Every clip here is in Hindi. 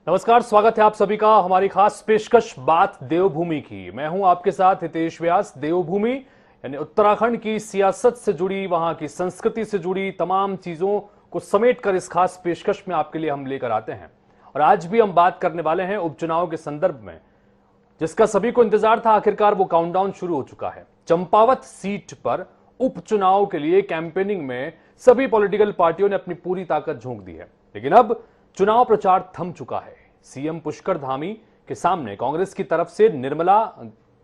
नमस्कार, स्वागत है आप सभी का हमारी खास पेशकश बात देवभूमि की। मैं हूं आपके साथ हितेश व्यास। देवभूमि यानी उत्तराखंड की सियासत से जुड़ी, वहां की संस्कृति से जुड़ी तमाम चीजों को समेटकर इस खास पेशकश में आपके लिए हम लेकर आते हैं। और आज भी हम बात करने वाले हैं उपचुनाव के संदर्भ में, जिसका सभी को इंतजार था। आखिरकार वो काउंटडाउन शुरू हो चुका है। चंपावत सीट पर उपचुनाव के लिए कैंपेनिंग में सभी पॉलिटिकल पार्टियों ने अपनी पूरी ताकत झोंक दी है, लेकिन अब चुनाव प्रचार थम चुका है। सीएम पुष्कर धामी के सामने कांग्रेस की तरफ से निर्मला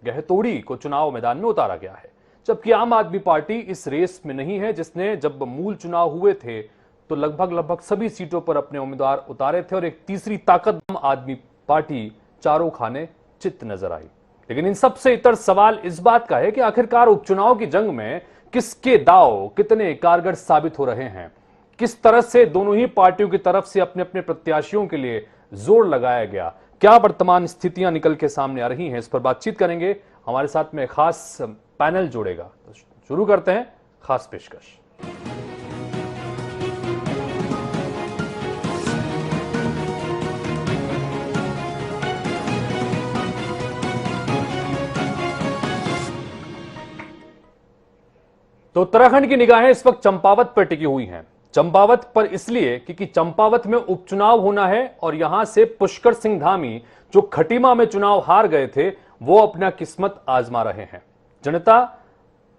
गहतोड़ी को चुनाव मैदान में उतारा गया है, जबकि आम आदमी पार्टी इस रेस में नहीं है, जिसने जब मूल चुनाव हुए थे तो लगभग सभी सीटों पर अपने उम्मीदवार उतारे थे और एक तीसरी ताकत आम आदमी पार्टी चारों खाने चित नजर आई। लेकिन इन सबसे इतर सवाल इस बात का है कि आखिरकार उपचुनाव की जंग में किसके दांव कितने कारगर साबित हो रहे हैं, किस तरह से दोनों ही पार्टियों की तरफ से अपने अपने प्रत्याशियों के लिए जोर लगाया गया, क्या वर्तमान स्थितियां निकल के सामने आ रही हैं, इस पर बातचीत करेंगे। हमारे साथ में खास पैनल जुड़ेगा। तो शुरू करते हैं खास पेशकश। तो उत्तराखंड की निगाहें इस वक्त चंपावत पर टिकी हुई हैं। चंपावत पर इसलिए क्योंकि चंपावत में उपचुनाव होना है और यहां से पुष्कर सिंह धामी, जो खटीमा में चुनाव हार गए थे, वो अपना किस्मत आजमा रहे हैं। जनता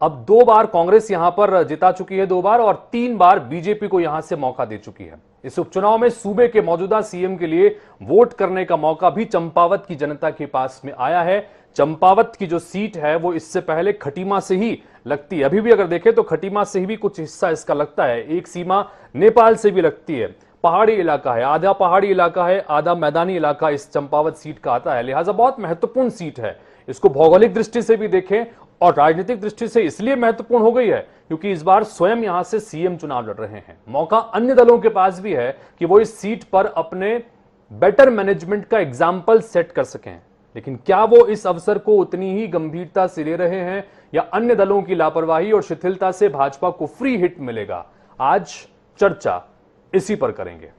अब 2 बार कांग्रेस यहां पर जिता चुकी है, 2 बार, और 3 बार बीजेपी को यहां से मौका दे चुकी है। इस उपचुनाव में सूबे के मौजूदा सीएम के लिए वोट करने का मौका भी चंपावत की जनता के पास में आया है। चंपावत की जो सीट है वो इससे पहले खटीमा से ही लगती है। अभी भी अगर देखें तो खटीमा से ही भी कुछ हिस्सा इसका लगता है, एक सीमा नेपाल से भी लगती है। पहाड़ी इलाका है, आधा पहाड़ी इलाका है, आधा मैदानी इलाका इस चंपावत सीट का आता है। लिहाजा बहुत महत्वपूर्ण सीट है। इसको भौगोलिक दृष्टि से भी देखें और राजनीतिक दृष्टि से इसलिए महत्वपूर्ण हो गई है क्योंकि इस बार स्वयं यहां से सीएम चुनाव लड़ रहे हैं। मौका अन्य दलों के पास भी है कि वो इस सीट पर अपने बेटर मैनेजमेंट का एग्जाम्पल सेट कर सकें, लेकिन क्या वो इस अवसर को उतनी ही गंभीरता से ले रहे हैं या अन्य दलों की लापरवाही और शिथिलता से भाजपा को फ्री हिट मिलेगा? आज चर्चा इसी पर करेंगे।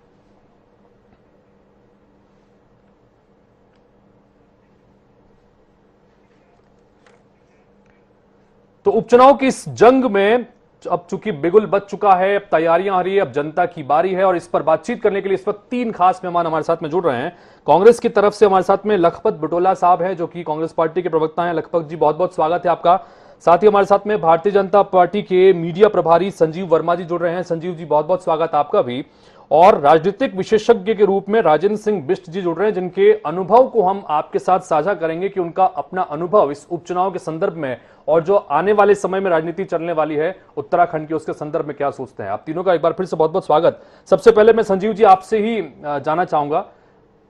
तो उपचुनाव की इस जंग में अब चूंकि बिगुल बच चुका है, अब तैयारियां हो रही है, अब जनता की बारी है। और इस पर बातचीत करने के लिए इस वक्त 3 खास मेहमान हमारे साथ में जुड़ रहे हैं। कांग्रेस की तरफ से हमारे साथ में लखपत बिटोला साहब हैं, जो कि कांग्रेस पार्टी के प्रवक्ता हैं। लखपत जी, बहुत बहुत स्वागत है आपका। साथ ही हमारे साथ में भारतीय जनता पार्टी के मीडिया प्रभारी संजीव वर्मा जी जुड़ रहे हैं। संजीव जी, बहुत बहुत स्वागत आपका भी। और राजनीतिक विशेषज्ञ के रूप में राजेंद्र सिंह बिष्ट जी जुड़ रहे हैं, जिनके अनुभव को हम आपके साथ साझा करेंगे कि उनका अपना अनुभव इस उपचुनाव के संदर्भ में और जो आने वाले समय में राजनीति चलने वाली है उत्तराखंड की, उसके संदर्भ में क्या सोचते हैं। आप तीनों का एक बार फिर से बहुत बहुत स्वागत। सबसे पहले मैं संजीव जी आपसे ही जानना चाहूंगा,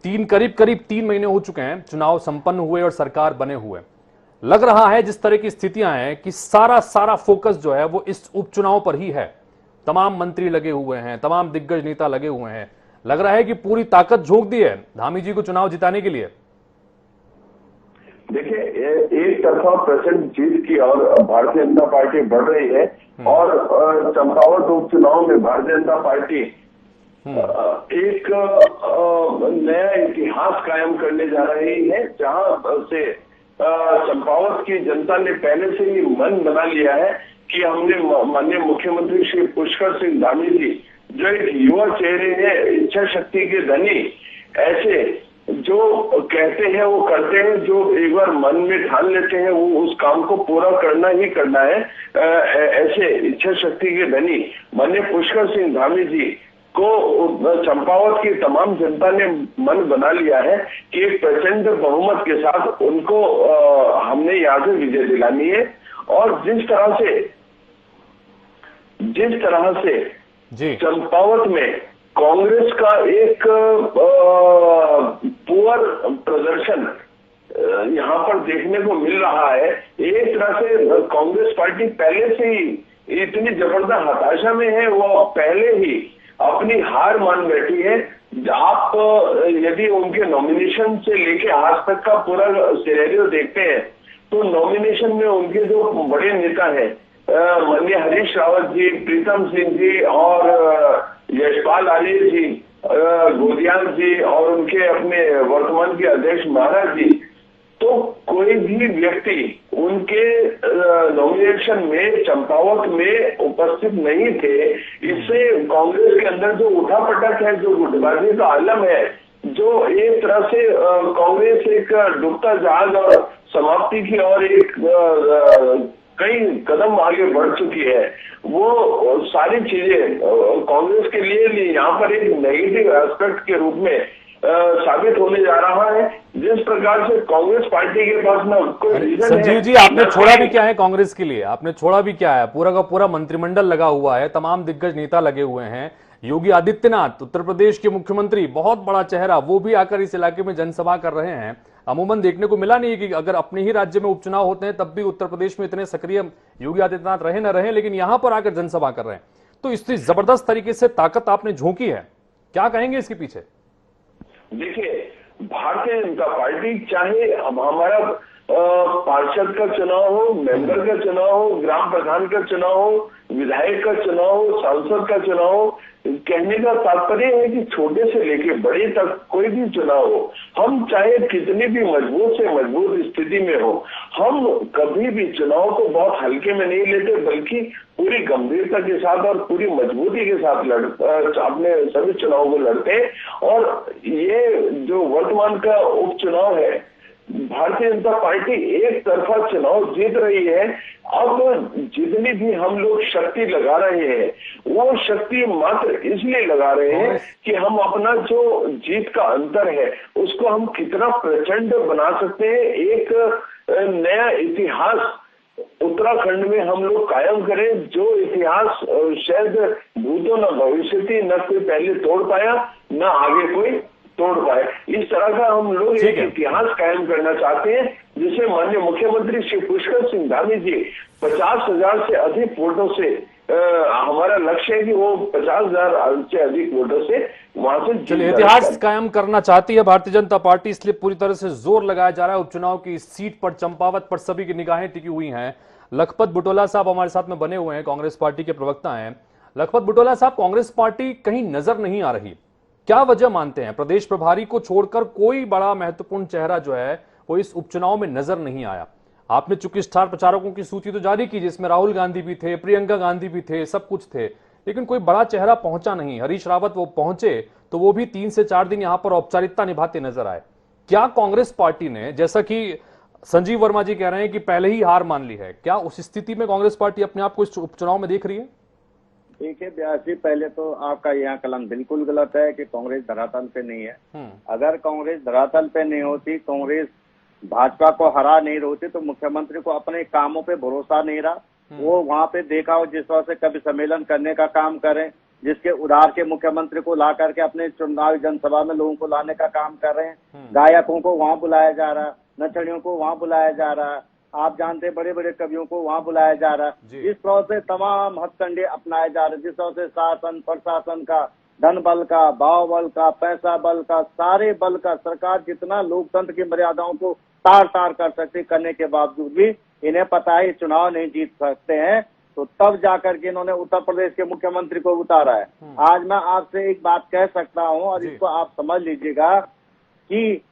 करीब 3 महीने हो चुके हैं चुनाव संपन्न हुए और सरकार बने हुए। लग रहा है जिस तरह की स्थितियां हैं कि सारा फोकस जो है वो इस उपचुनाव पर ही है। तमाम मंत्री लगे हुए हैं, तमाम दिग्गज नेता लगे हुए हैं। लग रहा है कि पूरी ताकत झोंक दी है धामी जी को चुनाव जिताने के लिए। देखिए, एक तरफा प्रेसिडेंट जीत की और भारतीय जनता पार्टी बढ़ रही है और चंपावत उपचुनाव में भारतीय जनता पार्टी एक नया इतिहास कायम करने जा रही है, जहां से चंपावत की जनता ने पहले से ही मन बना लिया है कि हमने माननीय मुख्यमंत्री श्री पुष्कर सिंह धामी जी, जो एक युवा चेहरे हैं, इच्छा शक्ति के धनी, ऐसे जो कहते हैं वो करते हैं, जो एक बार मन में ठान लेते हैं वो उस काम को पूरा करना ही करना है, ऐसे इच्छा शक्ति के धनी माननीय पुष्कर सिंह धामी जी को चंपावत की तमाम जनता ने मन बना लिया है कि एक प्रचंड बहुमत के साथ उनको हमने यहाँ से विजय दिलानी है। और जिस तरह से चंपावत में कांग्रेस का एक पुअर प्रदर्शन यहाँ पर देखने को मिल रहा है, एक तरह से कांग्रेस पार्टी पहले से ही इतनी जबरदस्त हताशा में है, वो पहले ही अपनी हार मान बैठी है। आप यदि उनके नॉमिनेशन से लेके आज तक का पूरा सिनेरियो देखते हैं तो नॉमिनेशन में उनके जो बड़े नेता हैं, माननीय हरीश रावत जी, प्रीतम सिंह जी और यशपाल आर्य जी, गोदियाल जी और उनके अपने वर्तमान के अध्यक्ष महाराज जी, तो कोई भी व्यक्ति उनके नॉमिनेशन में चंपावत में उपस्थित नहीं थे। इससे कांग्रेस के अंदर जो उठापटक है, जो गुटबाजी का आलम है, जो एक तरह से कांग्रेस एक डूबता जहाज और समाप्ति की ओर एक कई कदम आगे बढ़ चुकी है, वो सारी चीजें कांग्रेस के लिए यहाँ पर एक नेगेटिव एस्पेक्ट के रूप में साबित होने जा रहा है। जिस प्रकार से कांग्रेस पार्टी के पास ना कोई रीजन है। संजीव जी, आपने छोड़ा भी क्या है कांग्रेस के लिए? आपने छोड़ा भी क्या है? पूरा का पूरा मंत्रिमंडल लगा हुआ है, तमाम दिग्गज नेता लगे हुए हैं। योगी आदित्यनाथ उत्तर प्रदेश के मुख्यमंत्री, बहुत बड़ा चेहरा, वो भी आकर इस इलाके में जनसभा कर रहे हैं। अमूमन देखने को मिला नहीं है कि अगर अपने ही राज्य में उपचुनाव होते हैं तब भी उत्तर प्रदेश में इतने सक्रिय योगी आदित्यनाथ रहे न रहे, लेकिन यहां पर आकर जनसभा कर रहे हैं। तो इतनी जबरदस्त तरीके से ताकत आपने झोंकी है, क्या कहेंगे इसके पीछे? देखिए, भारतीय जनता पार्टी चाहे अब हमारा पार्षद का चुनाव हो, मेंबर का चुनाव हो, ग्राम प्रधान का चुनाव हो, विधायक का चुनाव हो, सांसद का चुनाव हो, कहने का तात्पर्य है कि छोटे से लेके बड़े तक कोई भी चुनाव हो, हम चाहे कितनी भी मजबूत से मजबूत स्थिति में हो, हम कभी भी चुनाव को बहुत हल्के में नहीं लेते, बल्कि पूरी गंभीरता के साथ और पूरी मजबूती के साथ अपने सभी चुनाव को लड़ते हैं। और ये जो वर्तमान का उपचुनाव है, भारतीय जनता पार्टी एक तरफा चुनाव जीत रही है। अब जितनी भी हम लोग शक्ति लगा रहे हैं, वो शक्ति मात्र इसलिए लगा रहे हैं कि हम अपना जो जीत का अंतर है उसको हम कितना प्रचंड बना सकते हैं। एक नया इतिहास उत्तराखंड में हम लोग कायम करें, जो इतिहास शायद भूतो न भविष्यति, न कोई पहले तोड़ पाया न आगे कोई तोड़ पाए। इस तरह का हम लोग एक इतिहास कायम करना चाहते हैं, जिसे माननीय मुख्यमंत्री श्री पुष्कर सिंह धामी जी 50,000 से अधिक वोटों से हमारा लक्ष्य है कि वो 50,000 से अधिक वोटों से वहां से चलिए, इतिहास कायम करना चाहती है भारतीय जनता पार्टी, इसलिए पूरी तरह से जोर लगाया जा रहा है उपचुनाव की सीट पर। चंपावत पर सभी की निगाहें टिकी हुई हैं। लखपत बुटोला साहब हमारे साथ में बने हुए हैं, कांग्रेस पार्टी के प्रवक्ता हैं। लखपत बुटोला साहब, कांग्रेस पार्टी कहीं नजर नहीं आ रही, क्या वजह मानते हैं? प्रदेश प्रभारी को छोड़कर कोई बड़ा महत्वपूर्ण चेहरा जो है वो इस उपचुनाव में नजर नहीं आया। आपने चूंकि स्टार प्रचारकों की सूची तो जारी की, जिसमें राहुल गांधी भी थे, प्रियंका गांधी भी थे, सब कुछ थे, लेकिन कोई बड़ा चेहरा पहुंचा नहीं। हरीश रावत वो पहुंचे तो वो भी 3 से 4 दिन यहां पर औपचारिकता निभाते नजर आए। क्या कांग्रेस पार्टी ने, जैसा कि संजीव वर्मा जी कह रहे हैं कि पहले ही हार मान ली है, क्या उस स्थिति में कांग्रेस पार्टी अपने आप को इस उपचुनाव में देख रही है? देखिए व्यास जी, पहले तो आपका यहाँ कलम बिल्कुल गलत है कि कांग्रेस धरातल पे नहीं है। अगर कांग्रेस धरातल पे नहीं होती, कांग्रेस भाजपा को हरा नहीं होती, तो मुख्यमंत्री को अपने कामों पे भरोसा नहीं रहा। वो वहाँ पे देखा हो जिस तरह से कभी सम्मेलन करने का काम करें, जिसके उधार के मुख्यमंत्री को ला करके अपने चुनावी जनसभा में लोगों को लाने का काम कर रहे हैं। गायकों को वहाँ बुलाया जा रहा, नचनियों को वहाँ बुलाया जा रहा, आप जानते बड़े बड़े कवियों को वहाँ बुलाया जा रहा। जिस तरह से तमाम हथकंडे अपनाए जा रहे, जिस तरह से शासन प्रशासन का, धन बल का, भाव बल का, पैसा बल का, सारे बल का, सरकार जितना लोकतंत्र की मर्यादाओं को तार तार कर सकती, करने के बावजूद भी इन्हें पता है चुनाव नहीं जीत सकते हैं, तो तब जाकर के इन्होंने उत्तर प्रदेश के मुख्यमंत्री को उतारा है। आज मैं आपसे एक बात कह सकता हूँ और इसको आप समझ लीजिएगा कि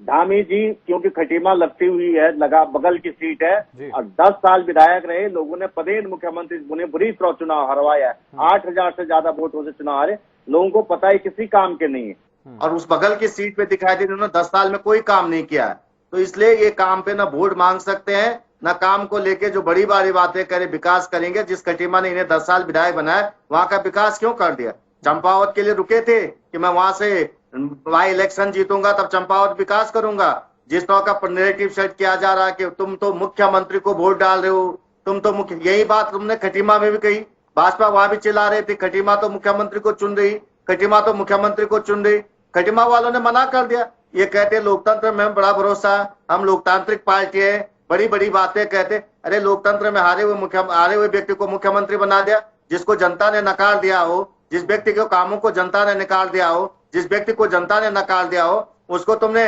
धामी जी, क्योंकि खटीमा लगती हुई है, लगा बगल की सीट है और 10 साल विधायक रहे, लोगों ने पदेन मुख्यमंत्री उन्हें बुरी तरह चुनाव हरवाया है। 8,000 से ज्यादा वोटों से चुनाव हारे, लोगों को पता है किसी काम के नहीं है। और उस बगल की सीट पे दिखाई दे उन्होंने 10 साल में कोई काम नहीं किया है, तो इसलिए ये काम पे ना वोट मांग सकते हैं, ना काम को लेके जो बड़ी बड़ी बातें करे विकास करेंगे। जिस खटीमा ने इन्हें 10 साल विधायक बनाया, वहां का विकास क्यों कर दिया? चंपावत के लिए रुके थे कि मैं वहां से बाई इलेक्शन जीतूंगा तब चंपावत विकास करूंगा। जिस तरह का नैरेटिव सेट किया जा रहा है कि तुम तो मुख्यमंत्री को वोट डाल रहे हो, तुम तो मुख्य, यही बात तुमने खटीमा में भी कही। भाजपा वहां भी चिल्ला रही थी खटीमा तो मुख्यमंत्री को चुन रही, खटीमा तो मुख्यमंत्री को चुन रही। खटीमा वालों ने मना कर दिया। ये कहते लोकतंत्र में बड़ा भरोसा, हम लोकतांत्रिक पार्टी है, बड़ी बड़ी बातें कहते। अरे लोकतंत्र में हारे हुए व्यक्ति को मुख्यमंत्री बना दिया, जिसको जनता ने नकार दिया हो, जिस व्यक्ति के कामों को जनता ने नकार दिया हो, जिस व्यक्ति को जनता ने नकार दिया हो, उसको तुमने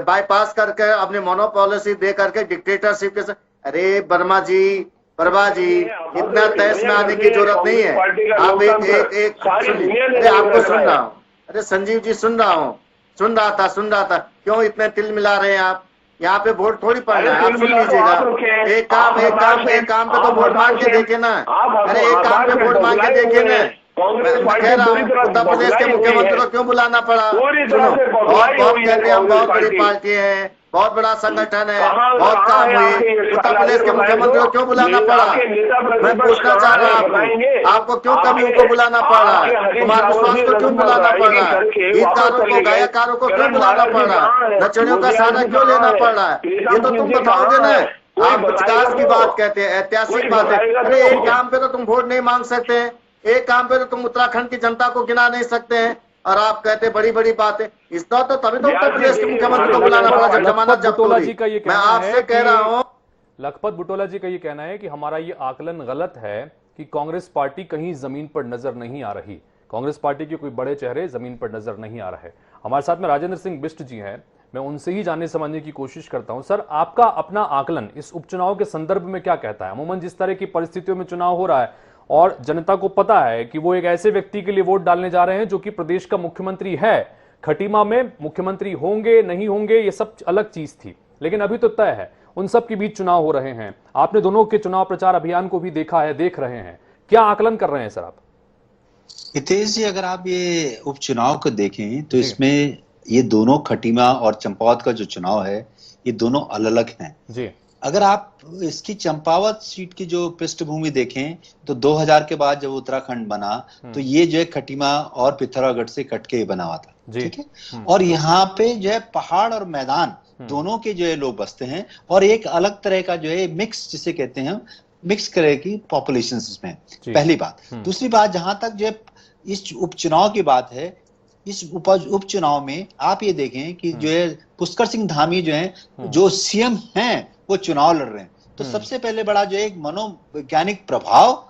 बाईपास करके अपनी मोनोपॉलिसी दे करके डिक्टेटरशिप के। अरे वर्मा जी, प्रभा जी, इतना तहस में आने की जरूरत नहीं है। आप एक अरे आपको सुन रहा हूँ, अरे संजीव जी सुन रहा था, क्यों इतने तिल मिला रहे हैं आप? यहाँ पे वोट थोड़ी पड़ना है, आप सुन लीजिएगा। एक काम पे तो वोट मांग के देखे ना, अरे एक काम पे वोट मांग के देखे ना। मैं कह रहा हूँ उत्तर प्रदेश के मुख्यमंत्री को क्यों बुलाना पड़ा? सुनो, बहुत कहते हैं हम बहुत बड़ी पार्टी है, बहुत बड़ा संगठन है, बहुत काम हुई, उत्तर प्रदेश के मुख्यमंत्री को क्यों बुलाना पड़ा? मैं पूछना चाह रहा हूँ आपको क्यों कवियों को बुलाना पड़ रहा है? कुमार विश्वास को क्यों बुलाना पड़ रहा है? गीतकारों को, गायककारों को क्यों बुलाना पड़ रहा है? नचनियों का सहारा क्यों लेना पड़ रहा है? ये तो तुम बताओगे ना। आप विकास की बात कहते हैं, ऐतिहासिक बात है। अरे एक काम पे तो तुम वोट नहीं मांग सकते, एक काम पे तो तुम उत्तराखंड की जनता को गिना नहीं सकते हैं, और आप कहते बड़ी बड़ी बातें। इसका तो तभी तो उत्तर प्रदेश के मुख्यमंत्री को बुलाना पड़ा जब जमानत जब्त हुई। मैं आपसे कह रहा हूँ, लखपत बुटोला जी का ये कहना है कि हमारा ये आकलन गलत है कि कांग्रेस पार्टी कहीं जमीन पर नजर नहीं आ रही, कांग्रेस पार्टी के कोई बड़े चेहरे जमीन पर नजर नहीं आ रहे। हमारे साथ में राजेंद्र सिंह बिष्ट जी हैं, मैं उनसे ही जानने समझने की कोशिश करता हूं। सर, आपका अपना आकलन इस उपचुनाव के संदर्भ में क्या कहता है? अमूमन जिस तरह की परिस्थितियों में चुनाव हो रहा है और जनता को पता है कि वो एक ऐसे व्यक्ति के लिए वोट डालने जा रहे हैं जो कि प्रदेश का मुख्यमंत्री है, खटीमा में मुख्यमंत्री होंगे नहीं होंगे ये सब अलग चीज थी, लेकिन अभी तो तय है, उन सब के बीच चुनाव हो रहे हैं। आपने दोनों के चुनाव प्रचार अभियान को भी देखा है, देख रहे हैं, क्या आकलन कर रहे हैं सर आप? हितेश जी, अगर आप ये उपचुनाव को देखें तो इसमें ये दोनों खटीमा और चंपावत का जो चुनाव है ये दोनों अलग अलग हैं जी। अगर आप इसकी चंपावत सीट की जो पृष्ठभूमि देखें तो 2000 के बाद जब उत्तराखंड बना तो ये जो है खटीमा और पिथौरागढ़ से कट के बना हुआ था, ठीक है। और यहाँ पे जो है पहाड़ और मैदान दोनों के जो है लोग बसते हैं, और एक अलग तरह का जो है मिक्स जिसे कहते हैं, मिक्स तरह की पॉपुलेशन इसमें, पहली बात। दूसरी बात, जहां तक जो है इस उपचुनाव की बात है, इस उपचुनाव में आप ये देखें कि जो है पुष्कर सिंह धामी जो है जो सीएम हैं वो चुनाव लड़ रहे हैं, तो सबसे पहले बड़ा जो है एक मनोवैज्ञानिक प्रभाव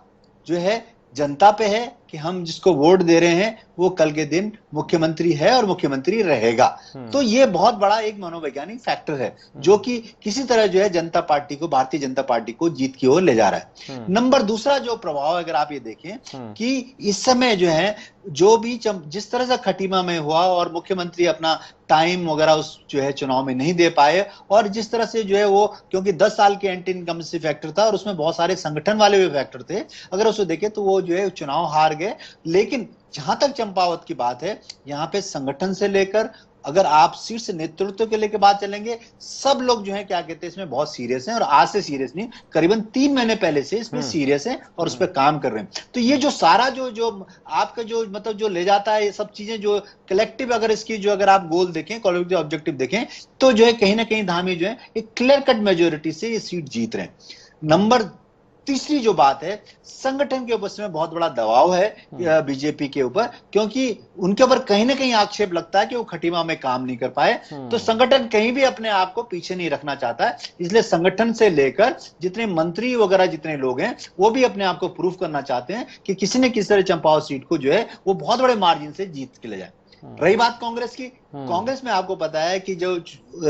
जो है जनता पे है कि हम जिसको वोट दे रहे हैं वो कल के दिन मुख्यमंत्री है और मुख्यमंत्री रहेगा। तो ये बहुत बड़ा एक मनोवैज्ञानिक फैक्टर है जो कि किसी तरह जो है जनता पार्टी को, भारतीय जनता पार्टी को जीत की ओर ले जा रहा है। नंबर दूसरा जो प्रभाव, अगर आप ये देखें कि इस समय जो है जो भी जिस तरह से खटीमा में हुआ और मुख्यमंत्री अपना टाइम वगैरह उस जो है चुनाव में नहीं दे पाए, और जिस तरह से जो है वो क्योंकि 10 साल के एंटी इनकम्बेंसी फैक्टर था और उसमें बहुत सारे संगठन वाले भी फैक्टर थे, अगर उसको देखें तो वो जो है चुनाव हार गए। लेकिन जहां तक चंपावत की बात है, यहाँ पे संगठन से लेकर अगर आप शीर्ष नेतृत्व के लेकर बात चलेंगे, सब लोग जो है क्या कहते हैं इसमें बहुत सीरियस हैं, और आज से सीरियस नहीं, करीबन 3 महीने पहले से इसमें सीरियस हैं और उस पर काम कर रहे हैं। तो ये जो सारा जो आपका जो मतलब जो ले जाता है, ये सब चीजें जो कलेक्टिव, अगर इसकी जो अगर आप गोल देखें, कलेक्टिव ऑब्जेक्टिव देखें, तो जो है कहीं ना कहीं धामी जो है एक क्लियर कट मेजोरिटी से ये सीट जीत रहे हैं। नंबर तीसरी जो बात है, संगठन के ऊपर में बहुत बड़ा दबाव है बीजेपी के ऊपर, क्योंकि उनके ऊपर कहीं ना कहीं आक्षेप लगता है कि वो खटीमा में काम नहीं कर पाए, तो संगठन कहीं भी अपने आप को पीछे नहीं रखना चाहता है। इसलिए संगठन से लेकर जितने मंत्री वगैरह जितने लोग हैं वो भी अपने आप को प्रूव करना चाहते हैं कि किसी न किसी तरह चंपावत सीट को जो है वो बहुत बड़े मार्जिन से जीत के ले जाए। रही बात कांग्रेस की, कांग्रेस में आपको पता है कि जो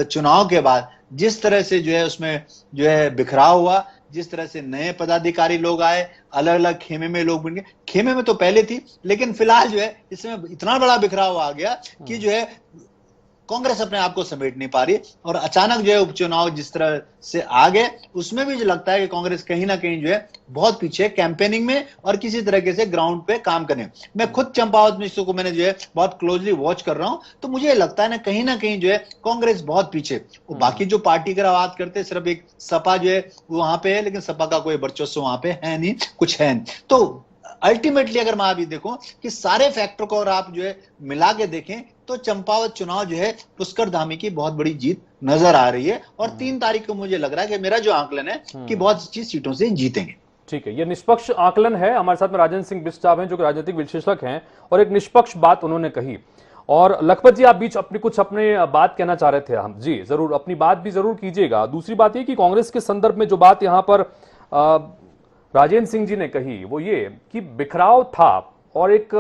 चुनाव के बाद जिस तरह से जो है उसमें जो है बिखराव हुआ, जिस तरह से नए पदाधिकारी लोग आए, अलग अलग खेमे में लोग बन गए, खेमे में तो पहले थी, लेकिन फिलहाल जो है इसमें इतना बड़ा बिखराव आ गया कि जो है कांग्रेस अपने आप को समेट नहीं पा रही, और अचानक जो है उपचुनाव जिस तरह से आ गए, उसमें भी जो लगता है कि कांग्रेस कहीं ना कहीं जो है बहुत पीछे कैंपेनिंग में और किसी तरीके से ग्राउंड पे काम करने। मैं खुद चंपावत में इसको मैंने जो है बहुत क्लोजली वॉच कर रहा हूं, तो मुझे लगता है ना कहीं जो है कांग्रेस बहुत पीछे। वो बाकी जो पार्टी की बात करते, सिर्फ एक सपा जो है वहां पे है, लेकिन सपा का कोई वर्चस्व वहां पे है नहीं, कुछ है नहीं। तो अल्टीमेटली अगर मैं अभी देखूं कि सारे फैक्टर को और आप जो है मिला के देखें तो चंपावत चुनाव जो है पुष्कर धामी की बहुत बड़ी जीत नजर आ रही है, और 3 तारीख को मुझे लग रहा है कि मेरा जो आंकलन है कि बहुत सी सीटों से जीतेंगे। ठीक है, ये निष्पक्ष आकलन है। हमारे साथ में राजेंद्र सिंह बिष्ट साहब हैं जो राजनीतिक विश्लेषक हैं, और एक निष्पक्ष बात उन्होंने कही। और लखपत जी, आप बीच अपने बात कहना चाह रहे थे। हम जी जरूर अपनी बात भी जरूर कीजिएगा। दूसरी बात ये कि कांग्रेस के संदर्भ में जो बात यहाँ पर राजेंद्र सिंह जी ने कही वो ये कि बिखराव था, और एक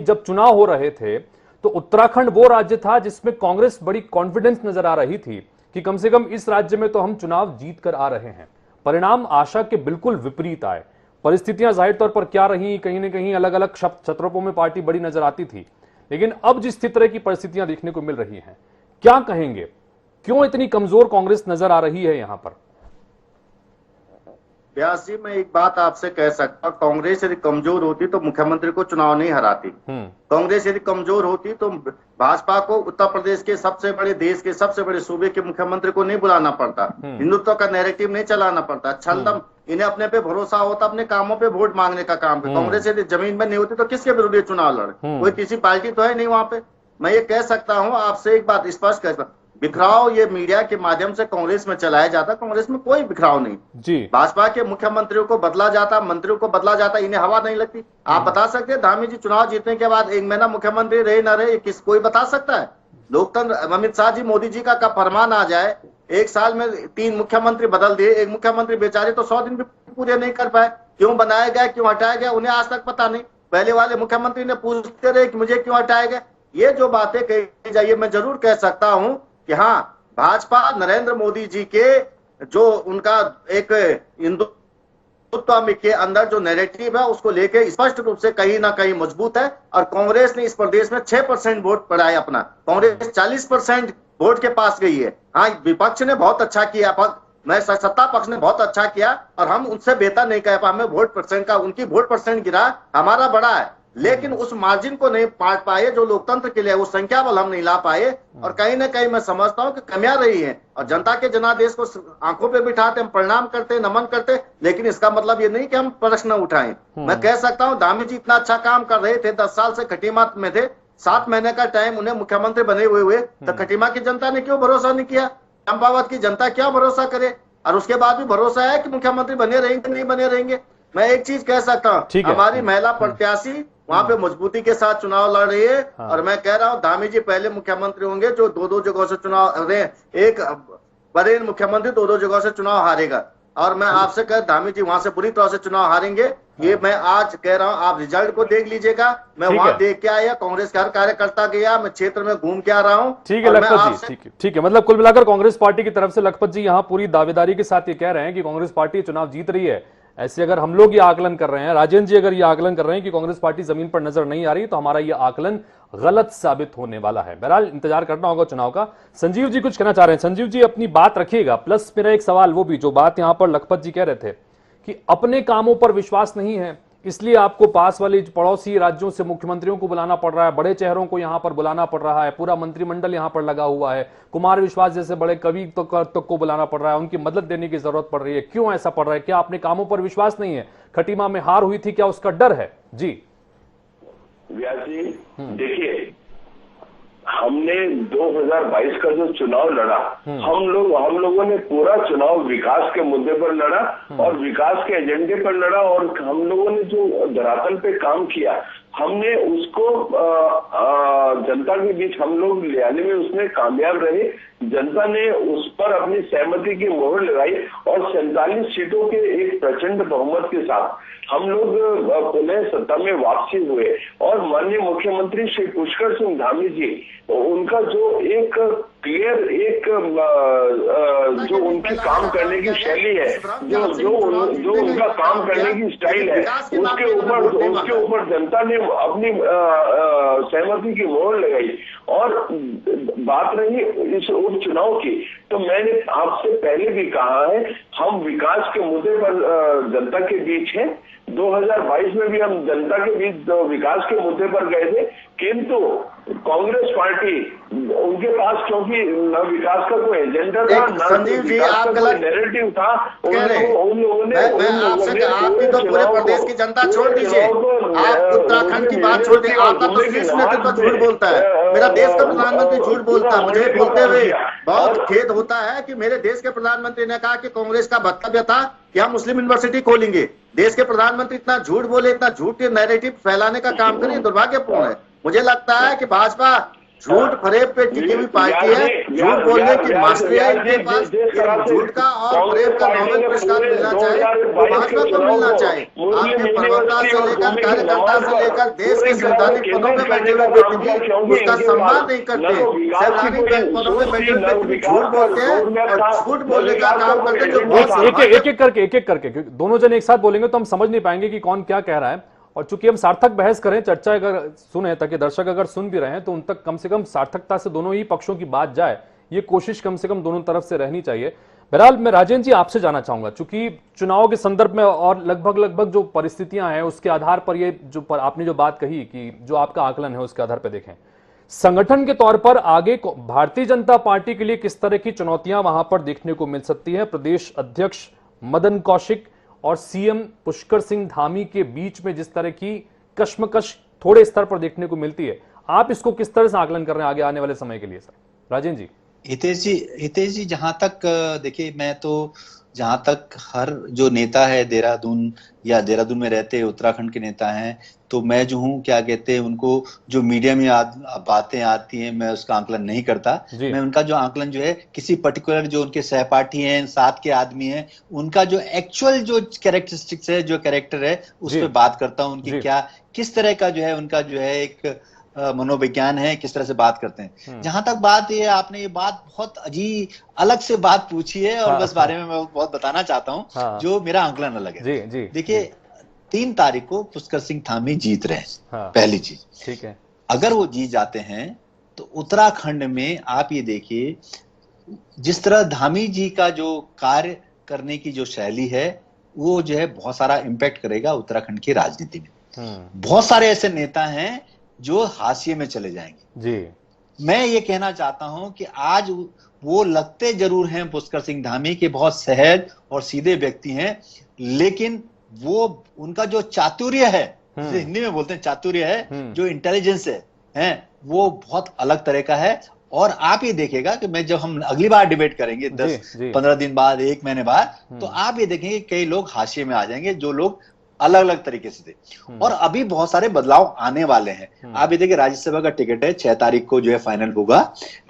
जब चुनाव हो रहे थे तो उत्तराखंड वो राज्य था जिसमें कांग्रेस बड़ी कॉन्फिडेंस नजर आ रही थी कि कम से कम इस राज्य में तो हम चुनाव जीत कर आ रहे हैं। परिणाम आशा के बिल्कुल विपरीत आए। परिस्थितियां जाहिर तौर पर क्या रही, कहीं ना कहीं अलग अलग छत्रों में पार्टी बड़ी नजर आती थी, लेकिन अब जिस तरह की परिस्थितियां देखने को मिल रही हैं, क्या कहेंगे, क्यों इतनी कमजोर कांग्रेस नजर आ रही है यहां पर? व्यास जी, मैं एक बात आपसे कह सकता हूं, कांग्रेस यदि कमजोर होती तो मुख्यमंत्री को चुनाव नहीं हराती। कांग्रेस यदि कमजोर होती तो भाजपा को उत्तर प्रदेश के सबसे बड़े, देश के सबसे बड़े सूबे के मुख्यमंत्री को नहीं बुलाना पड़ता, हिंदुत्व का नैरेटिव नहीं चलाना पड़ता, छलदम इन्हें अपने पे भरोसा होता, अपने कामों पे वोट मांगने का काम पे। कांग्रेस यदि जमीन में नहीं होती तो किसके विरुद्ध चुनाव लड़े? कोई किसी पार्टी तो है नहीं वहां पे। मैं ये कह सकता हूँ आपसे, एक बात स्पष्ट कर, बिखराव ये मीडिया के माध्यम से कांग्रेस में चलाया जाता, कांग्रेस में कोई बिखराव नहीं जी। भाजपा के मुख्यमंत्रियों को बदला जाता, मंत्रियों को बदला जाता, इन्हें हवा नहीं लगती। आप बता सकते हैं धामी जी चुनाव जीतने के बाद 1 महीना मुख्यमंत्री रहे ना रहे, कोई बता सकता है? लोकतंत्र, अमित शाह जी, मोदी जी का कब फरमान आ जाए, 1 साल में 3 मुख्यमंत्री बदल दिए, एक मुख्यमंत्री बेचारे तो 100 दिन भी पूरे नहीं कर पाए। क्यों बनाया गया, क्यों हटाया गया, उन्हें आज तक पता नहीं। पहले वाले मुख्यमंत्री ने पूछते रहे कि मुझे क्यों हटाया गया। ये जो बातें कही जाइए, मैं जरूर कह सकता हूं कि हाँ, भाजपा नरेंद्र मोदी जी के जो उनका एक हिंदुत्व के अंदर जो नैरेटिव है उसको लेके स्पष्ट रूप से कहीं ना कहीं मजबूत है। और कांग्रेस ने इस प्रदेश में 6% वोट पड़ा है अपना, कांग्रेस 40% वोट के पास गई है। हाँ, विपक्ष ने बहुत अच्छा किया, मैं सत्ता पक्ष ने बहुत अच्छा किया और हम उनसे बेहतर नहीं कह पाए। हमें वोट परसेंट का, उनकी वोट परसेंट गिरा, हमारा बड़ा है, लेकिन उस मार्जिन को नहीं पाट पाए जो लोकतंत्र के लिए, वो संख्या बल हम नहीं ला पाए। और कहीं ना कहीं मैं समझता हूं कि कमियां रही हैं और जनता के जनादेश को आंखों पे बिठाते, हम प्रणाम करते, नमन करते, लेकिन इसका मतलब ये नहीं कि हम प्रश्न उठाएं। मैं कह सकता हूं धामी जी इतना अच्छा काम कर रहे थे, 10 साल से खटीमा में थे, 7 महीने का टाइम उन्हें मुख्यमंत्री बने हुए तो खटीमा की जनता ने क्यों भरोसा नहीं किया? चंपावत की जनता क्या भरोसा करे? और उसके बाद भी भरोसा है कि मुख्यमंत्री बने रहेंगे, नहीं बने रहेंगे। मैं एक चीज कह सकता हूँ, हमारी महिला प्रत्याशी वहां पे मजबूती के साथ चुनाव लड़ रही है। हाँ। और मैं कह रहा हूँ धामी जी पहले मुख्यमंत्री होंगे जो 2-2 जगहों से चुनाव, एक बड़े मुख्यमंत्री 2-2 जगहों से चुनाव हारेगा। और मैं आपसे कह, धामी जी वहां से बुरी तरह से चुनाव हारेंगे। ये मैं आज कह रहा हूँ, आप रिजल्ट को देख लीजिएगा। मैं वहां देख के आया, कांग्रेस के हर कार्यकर्ता गया, मैं क्षेत्र में घूम के आ रहा हूँ। ठीक है लखपत जी, ठीक है। मतलब कुल मिलाकर कांग्रेस पार्टी की तरफ से लखपत जी यहाँ पूरी दावेदारी के साथ ये कह रहे हैं कि कांग्रेस पार्टी चुनाव जीत रही है। ऐसे अगर हम लोग ये आकलन कर रहे हैं, राजेंद्र जी अगर ये आकलन कर रहे हैं कि कांग्रेस पार्टी जमीन पर नजर नहीं आ रही, तो हमारा ये आकलन गलत साबित होने वाला है। बहरहाल इंतजार करना होगा चुनाव का। संजीव जी कुछ कहना चाह रहे हैं, संजीव जी अपनी बात रखिएगा। प्लस मेरा एक सवाल वो भी, जो बात यहां पर लखपत जी कह रहे थे कि अपने कामों पर विश्वास नहीं है, इसलिए आपको पास वाले पड़ोसी राज्यों से मुख्यमंत्रियों को बुलाना पड़ रहा है, बड़े चेहरों को यहां पर बुलाना पड़ रहा है, पूरा मंत्रिमंडल यहां पर लगा हुआ है, कुमार विश्वास जैसे बड़े कवि तक को बुलाना पड़ रहा है, उनकी मदद देने की जरूरत पड़ रही है। क्यों ऐसा पड़ रहा है? क्या अपने कामों पर विश्वास नहीं है? खटीमा में हार हुई थी, क्या उसका डर है? जी व्यास जी, देखिए हमने 2022 का जो चुनाव लड़ा, हम लोगों ने पूरा चुनाव विकास के मुद्दे पर लड़ा और विकास के एजेंडे पर लड़ा। और हम लोगों ने जो धरातल पे काम किया, हमने उसको जनता के बीच हम लोग ले आने में उसमें कामयाब रहे। जनता ने उस पर अपनी सहमति की मोहर लगाई और 47 सीटों के एक प्रचंड बहुमत के साथ हम लोग पुनः सत्ता में वापसी हुए। और माननीय मुख्यमंत्री श्री पुष्कर सिंह धामी जी, उनका जो एक क्लियर, एक जो उनकी काम करने की शैली है, जो उनका काम करने की स्टाइल है, उसके ऊपर जनता ने अपनी सहमति की मोहर लगाई। और बात रही इस उपचुनाव की, तो मैंने आपसे पहले भी कहा है, हम विकास के मुद्दे पर जनता के बीच हैं। 2022 में भी हम जनता के बीच विकास के मुद्दे पर गए थे, किंतु कांग्रेस पार्टी, उनके पास क्योंकि न विकास का कोई एजेंडा था, न विकास का कोई नैरेटिव था, उन लोगों ने आपकी तो पूरे प्रदेश की जनता छोड़ दीजिए, आप उत्तराखंड की बात छोड़ दीजिए, आपका तो शीर्ष नेतृत्व झूठ बोलता है, मेरा देश का प्रधानमंत्री झूठ बोलता है। मुझे बोलते हुए बहुत खेद होता है कि मेरे देश के प्रधानमंत्री ने कहा कि कांग्रेस का वक्तव्य था कि हम मुस्लिम यूनिवर्सिटी खोलेंगे। देश के प्रधानमंत्री इतना झूठ बोले, इतना झूठ के नैरेटिव फैलाने का काम करें, दुर्भाग्यपूर्ण है। मुझे लगता है कि भाजपा झूठ फरेब पे टिकी हुई पार्टी है, झूठ बोलने की मास्टरी है इनके पास। झूठ का और फरेब का नोबेल पुरस्कार मिलना चाहिए तो भाजपा को मिलना चाहिए। आपके प्रवक्ता से लेकर कार्यकर्ता से लेकर देश के संवैधानिक पदों में बैठे हुए व्यक्ति भी उसका सम्मान नहीं करते। संवैधानिक पदों में बैठे हुए व्यक्ति झूठ बोलते हैं और झूठ बोलने का काम करते हैं। जो एक एक करके दोनों जन एक साथ बोलेंगे तो हम समझ नहीं पाएंगे कि कौन क्या कह रहा है। और चूंकि हम सार्थक बहस करें, चर्चा अगर सुने, ताकि दर्शक अगर सुन भी रहे हैं तो उन तक कम से कम सार्थकता से दोनों ही पक्षों की बात जाए, ये कोशिश कम से कम दोनों तरफ से रहनी चाहिए। बहरहाल मैं राजेंद्र जी आपसे जाना चाहूंगा, चूंकि चुनाव के संदर्भ में और लगभग जो परिस्थितियां हैं उसके आधार पर ये जो आपने जो बात कही कि जो आपका आकलन है उसके आधार पर देखें, संगठन के तौर पर आगे भारतीय जनता पार्टी के लिए किस तरह की चुनौतियां वहां पर देखने को मिल सकती है? प्रदेश अध्यक्ष मदन कौशिक और सीएम पुष्कर सिंह धामी के बीच में जिस तरह की कश्मकश थोड़े स्तर पर देखने को मिलती है, आप इसको किस तरह से आकलन कर रहे हैं आगे आने वाले समय के लिए सर? राजेंद्र जी। हितेश जी, जहां तक देखिए, मैं तो जहां तक हर जो नेता है देहरादून या देहरादून में रहते उत्तराखंड के नेता हैं, तो मैं जो हूँ क्या कहते हैं उनको जो मीडिया में बातें आती हैं मैं उसका आकलन नहीं करता। मैं उनका जो आकलन जो है किसी पर्टिकुलर जो उनके सहपाठी हैं, साथ के आदमी हैं, उनका जो एक्चुअल जो कैरेक्टरिस्टिक्स है, जो कैरेक्टर है, उस पर बात करता हूँ। उनकी क्या किस तरह का जो है उनका जो है एक मनोविज्ञान है, किस तरह से बात करते हैं। जहां तक बात ये आपने ये बात बहुत अजीब अलग से बात पूछी है और बस बारे में मैं बहुत बताना चाहता हूँ जो मेरा आकलन अलग है। देखिए 3 तारीख को पुष्कर सिंह धामी जीत रहे हैं, पहली चीज ठीक है। अगर वो जीत जाते हैं तो उत्तराखंड में आप ये देखिए जिस तरह धामी जी का जो कार्य करने की जो शैली है वो जो है बहुत सारा इंपैक्ट करेगा उत्तराखंड की राजनीति में। बहुत सारे ऐसे नेता हैं जो हाशिए में चले जाएंगे जी। मैं ये कहना चाहता हूं कि आज वो लगते जरूर हैं पुष्कर सिंह धामी के बहुत सहज और सीधे व्यक्ति हैं, लेकिन वो उनका जो चातुर्य है, हिंदी में बोलते हैं चातुर्य है, जो इंटेलिजेंस है वो बहुत अलग तरह का है। और आप ये देखिएगा कि मैं जब हम अगली बार डिबेट करेंगे 10-15 दिन बाद, 1 महीने बाद, तो आप ये देखेंगे कई लोग हाशिए में आ जाएंगे जो लोग अलग अलग तरीके से थे। और अभी बहुत सारे बदलाव आने वाले हैं। आप ये देखिए राज्यसभा का टिकट है 6 तारीख को जो है फाइनल होगा।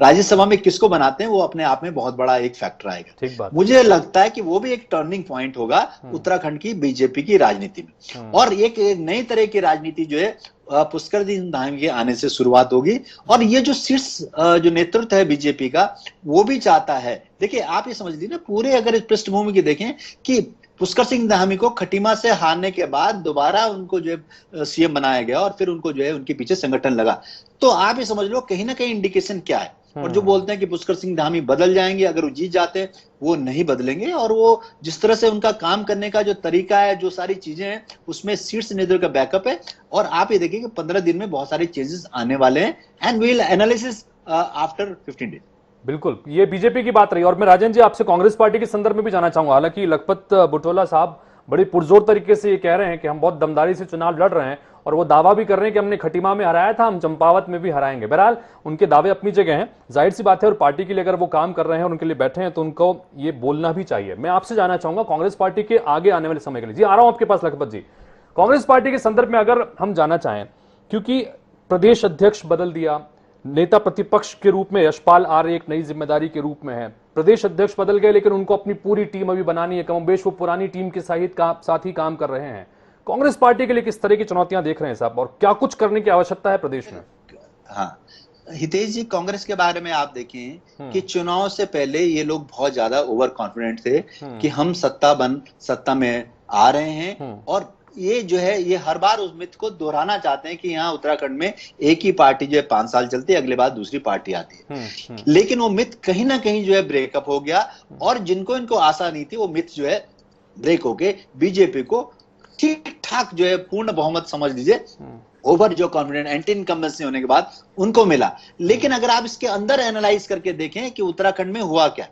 राज्यसभा में किसको बनाते हैं वो अपने आप में बहुत बड़ा एक फैक्टर आएगा। मुझे लगता है कि वो भी एक टर्निंग पॉइंट होगा उत्तराखंड की बीजेपी की राजनीति में। और एक नई तरह की राजनीति जो है पुष्कर सिंह धामी के आने से शुरुआत होगी। और ये जो शीर्ष जो नेतृत्व है बीजेपी का वो भी चाहता है। देखिए आप ये समझ लीजिए ना, पूरे अगर इस पृष्ठभूमि की देखें कि पुष्कर सिंह धामी को खटीमा से हारने के बाद दोबारा उनको जो है सीएम बनाया गया और फिर उनको जो है उनके पीछे संगठन लगा, तो आप ये समझ लो कहीं ना कहीं इंडिकेशन क्या है। और जो बोलते हैं कि पुष्कर सिंह धामी बदल जाएंगे अगर वो जीत जाते हैं, वो नहीं बदलेंगे। और वो जिस तरह से उनका काम करने का जो तरीका है, जो सारी चीजें हैं, उसमें शीर्ष नेतृत्व का बैकअप है। और आप ये देखिए कि 15 दिन में बहुत सारे चेंजेस आने वाले हैं and we will analysis after 15 days. बिल्कुल, ये बीजेपी की बात रही। और मैं राजेंद्र जी आपसे कांग्रेस पार्टी के संदर्भ में भी जाना चाहूंगा। हालांकि लखपत बुटोला साहब बड़ी पुरजोर तरीके से ये कह रहे हैं कि हम बहुत दमदारी से चुनाव लड़ रहे हैं और वो दावा भी कर रहे हैं कि हमने खटीमा में हराया था, हम चंपावत में भी हराएंगे। बहरहाल उनके दावे अपनी जगह हैं, जाहिर सी बात है। और पार्टी के लिए अगर वो काम कर रहे हैं और उनके लिए बैठे हैं तो उनको ये बोलना भी चाहिए। मैं आपसे जानना चाहूंगा कांग्रेस पार्टी के आगे आने वाले समय के लिए। जी आ रहा हूं आपके पास लखपत जी। कांग्रेस पार्टी के संदर्भ में अगर हम जाना चाहें, क्योंकि प्रदेश अध्यक्ष बदल दिया, नेता प्रतिपक्ष के रूप में यशपाल आर्य एक नई जिम्मेदारी के रूप में है, प्रदेश अध्यक्ष बदल गए लेकिन उनको अपनी पूरी टीम अभी बनानी है, कमोबेश वो पुरानी टीम के साथ ही काम कर रहे हैं। कांग्रेस पार्टी के लिए किस तरह की चुनौतियां देख रहे हैं साहब, और क्या कुछ करने की आवश्यकता है प्रदेश में? हाँ हितेश जी, कांग्रेस के बारे में आप देखें कि चुनाव से पहले ये लोग बहुत ज्यादा ओवर कॉन्फिडेंट थे कि हम सत्ता में आ रहे हैं। और ये जो है ये हर बार उस मिथ को दोहराना चाहते हैं कि यहाँ उत्तराखंड में एक ही पार्टी जो है 5 साल चलती है, अगले बार दूसरी पार्टी आती है। लेकिन वो मिथ कहीं ना कहीं जो है ब्रेकअप हो गया और जिनको इनको आशा नहीं थी वो मिथ जो है ब्रेक होके बीजेपी को ठीक ठाक जो है पूर्ण बहुमत समझ लीजिए, ओवर जो कॉन्फिडेंट एंटी इनकम्बेंसी होने के बाद उनको मिला। लेकिन अगर आप इसके अंदर एनालाइज करके देखें कि उत्तराखंड में हुआ क्या,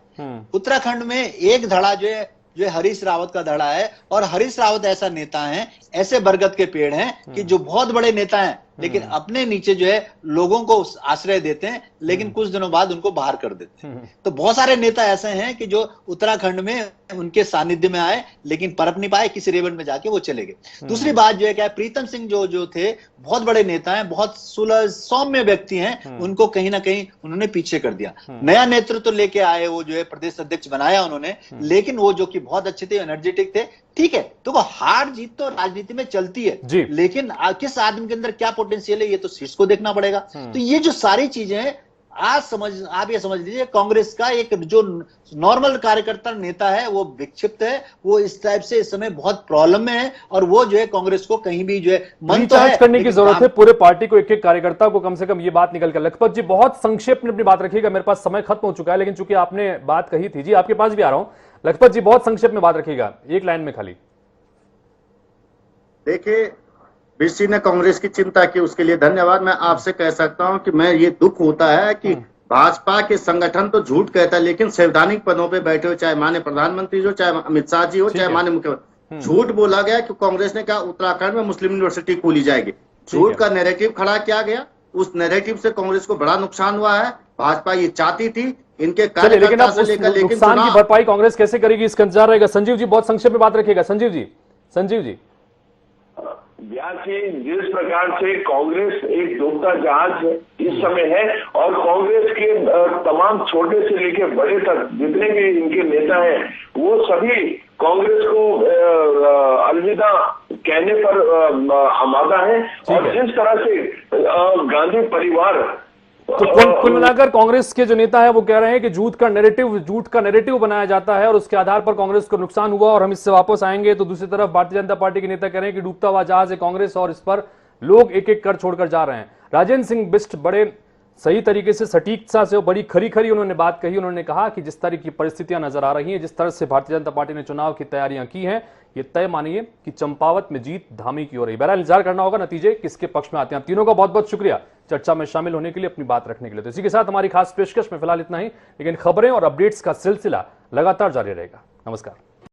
उत्तराखंड में एक धड़ा जो है हरीश रावत का धड़ा है। और हरीश रावत ऐसा नेता है, ऐसे बरगद के पेड़ हैं कि जो बहुत बड़े नेता हैं लेकिन अपने नीचे जो है लोगों को आश्रय देते हैं, लेकिन कुछ दिनों बाद उनको बाहर कर देते हैं। तो बहुत सारे नेता ऐसे हैं कि जो उत्तराखंड में उनके सानिध्य में आए लेकिन परख नहीं पाए, किसी रेवड़ में जाके वो चले गए। दूसरी बात जो है क्या, प्रीतम सिंह जो थे बहुत बड़े नेता हैं, बहुत सुलह सौम्य व्यक्ति हैं, उनको कहीं ना कहीं उन्होंने पीछे कर दिया। नया नेतृत्व लेके आए, वो जो है प्रदेश अध्यक्ष बनाया उन्होंने, लेकिन वो जो कि बहुत अच्छे थे, एनर्जेटिक थे, ठीक है। तो वो हार जीत तो राजनीति में चलती है, लेकिन किस आदमी के अंदर क्या पोटेंशियल है ये तो शीर्ष को देखना पड़ेगा। तो ये जो सारी चीजें हैं, आप ये समझ लीजिए कांग्रेस का एक जो नॉर्मल कार्यकर्ता नेता है वो विक्षिप्त है, वो इस टाइप से इस समय बहुत प्रॉब्लम में है, और वो जो है कांग्रेस को कहीं भी जो है मन तो है करने की जरूरत है। पूरे पार्टी को एक एक कार्यकर्ता को कम से कम ये बात निकल कर। लखपत जी बहुत संक्षेप में अपनी बात रखिएगा, मेरे पास समय खत्म हो चुका है, लेकिन चूंकि आपने बात कही थी, जी आपके पास भी आ रहा हूं। लखपत जी बहुत संक्षेप में बात रखिएगा, एक लाइन में खाली। देखिए, बीसी ने कांग्रेस की चिंता की, उसके लिए धन्यवाद। मैं आपसे कह सकता हूं कि मैं ये दुख होता है कि भाजपा के संगठन तो झूठ कहता है, लेकिन संवैधानिक पदों पे बैठे हो, चाहे माननीय प्रधानमंत्री हो, चाहे अमित शाह जी हो, चाहे माननीय मुख्यमंत्री, झूठ बोला गया कि कांग्रेस ने कहा उत्तराखंड में मुस्लिम यूनिवर्सिटी खोली जाएगी। झूठ का नैरेटिव खड़ा किया गया, उस नैरेटिव से कांग्रेस को बड़ा नुकसान हुआ है। भाजपा ये चाहती थी इनके कार्यकर्ता से लेकर, लेकिन नुकसान की भरपाई कांग्रेस कैसे करेगी, इसका इंतजार रहेगा। संजीव जी बहुत संक्षेप में बात रखिएगा। संजीव जी व्यास जी, जिस प्रकार से कांग्रेस एक डूबता जहाज इस समय है, और कांग्रेस के तमाम छोटे से लेकर बड़े तक जितने भी इनके नेता हैं, वो सभी कांग्रेस को अलविदा कहने पर आमादा है। और जिस तरह से गांधी परिवार, तो कुल मिलाकर कांग्रेस के जो नेता है वो कह रहे हैं कि झूठ का नैरेटिव बनाया जाता है और उसके आधार पर कांग्रेस को नुकसान हुआ और हम इससे वापस आएंगे। तो दूसरी तरफ भारतीय जनता पार्टी के नेता कह रहे हैं कि डूबता हुआ जहाज है कांग्रेस और इस पर लोग एक एक कर छोड़कर जा रहे हैं। राजेंद्र सिंह बिष्ट बड़े सही तरीके से, सटीकता से, बड़ी खरी उन्होंने बात कही। उन्होंने कहा कि जिस तरह की परिस्थितियां नजर आ रही हैं, जिस तरह से भारतीय जनता पार्टी ने चुनाव की तैयारियां की हैं, ये तय मानिए कि चंपावत में जीत धामी की हो रही। बहरहाल इंतजार करना होगा नतीजे किसके पक्ष में आते हैं। आप तीनों का बहुत बहुत शुक्रिया चर्चा में शामिल होने के लिए, अपनी बात रखने के लिए। तो इसी के साथ हमारी खास पेशकश में फिलहाल इतना ही, लेकिन खबरें और अपडेट्स का सिलसिला लगातार जारी रहेगा। नमस्कार।